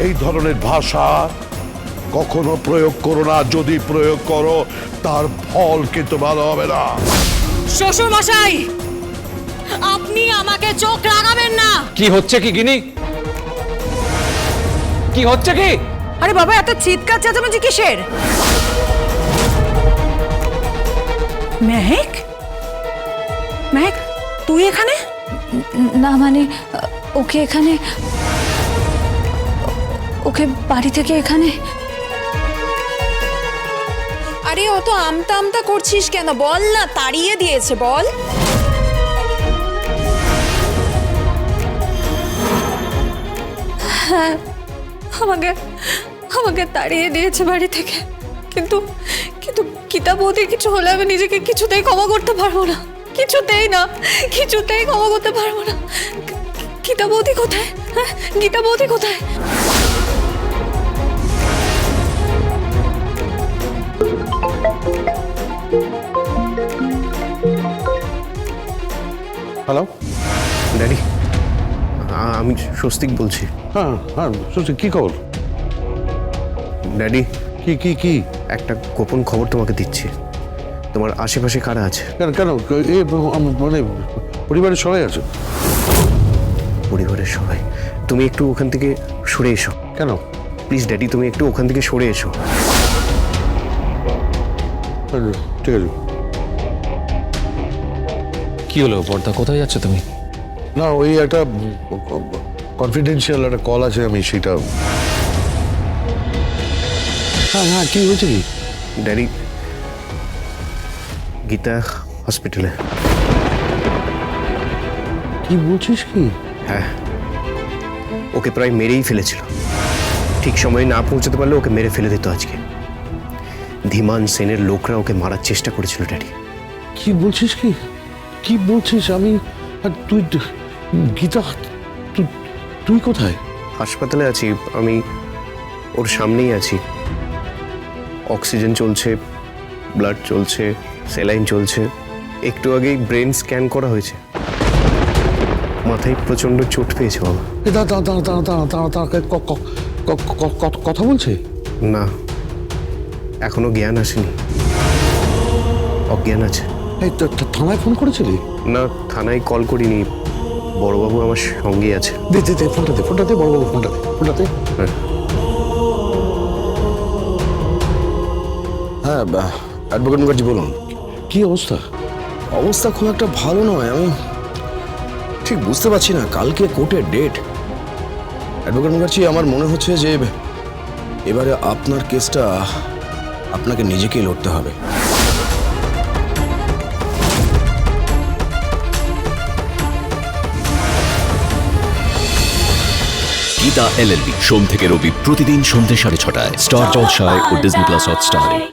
এই ধরনের ভাষা কখনো প্রয়োগ করো না। যদি প্রয়োগ করো তার ফল কিন্তু ভালো হবে না। শ্বশুর মশাই, আপনি আমাকে চোখ রাগাবেন না। কি হচ্ছে কি গিনি? কি হচ্ছে কি? আরে বাবা, এত চিৎকার চেঁচামেচি কিসের? মেহেক, মেহেক তুই এখানে? না মানে ওকে এখানে, ওকে বাড়ি থেকে এখানে। আরে অত আমতা আমতা করছিস কেন? বল না, তাড়িয়ে দিয়েছে, বল। হ্যাঁ, আমাকে আমাকে তাড়িয়ে দিয়েছে বাড়ি থেকে, কিন্তু কিন্তু গীতা বৌদির কিছু হলে আমি নিজেকে কিছুতেই ক্ষমা করতে পারবো না। কিছুতেই না, কিছুতেই ক্ষমা করতে পারবো না। গীতা বৌদি কোথায়? হ্যাঁ, গীতা বৌদি কোথায়? হ্যালো, ড্যাডি, আমি স্বস্তিক বলছি। হ্যাঁ হ্যাঁ, কি খবর? ড্যাডি, কি কি কি? একটা গোপন খবর তোমাকে দিচ্ছি। তোমার আশেপাশে কারা আছে? কেন কেন মানে পরিবারের সবাই আছে? পরিবারের সবাই। তুমি একটু ওখান থেকে সরে এসো। কেন? প্লিজ ড্যাডি, তুমি একটু ওখান থেকে সরে এসো। ঠিক আছে। কি হলো বর্দা, কোথায় যাচ্ছ তুমি? না, ওই একটা কনফিডেন্সিয়াল একটা কল আছে, আমি সেটা। হ্যাঁ হ্যাঁ, কি হয়েছে কি? ড্যাডি, গীতা হসপিটালে। কি বলছিস কি? হ্যাঁ, ওকে প্রায় মেরেই ফেলেছিল। ঠিক সময়ে না পৌঁছাতে পারলে ওকে মেরে ফেলে দিত আজকে। ধীমান সেনের লোকরা ওকে মারার চেষ্টা করেছিল ড্যাডি। কি বলছিস কি? কি বলছিস? আমি আর তুই, গীতা, তুই কোথায়? হাসপাতালে আছি আমি, ওর সামনেই আছি। অক্সিজেন চলছে, ব্লাড চলছে, স্যালাইন চলছে। একটু আগেই ব্রেন স্ক্যান করা হয়েছে। মাথায় প্রচন্ড চোট পেয়েছে বাবা। কথা বলছে? না, এখনো জ্ঞান আসেনি, অজ্ঞান আছে। এই থানায় ফোন করেছিলি? না, থানায় কল করিনি, বড়বাবু আমার সঙ্গেই আছে। দে দে দে, ফোনটা দে, ফোনটা দে, বড়বাবু ফোনটা দে, ফোনটা দে। হ্যাঁ, অ্যাডভোকেট মুখার্জি বলুন। কি অবস্থা? অবস্থা খুব একটা ভালো নয়। আমি ঠিক বুঝতে পারছি না কালকে কোর্টের ডেট। অ্যাডভোকেট মুখার্জি, আমার মনে হচ্ছে যে এবারে আপনার কেসটা আপনাকে নিজেকেই লড়তে হবে। গীতা এলএলবি সোম থেকে রবি প্রতিদিন সন্ধ্যে 6:30টায় স্টার জলসায় ও ডিজনি প্লাস হটস্টারে।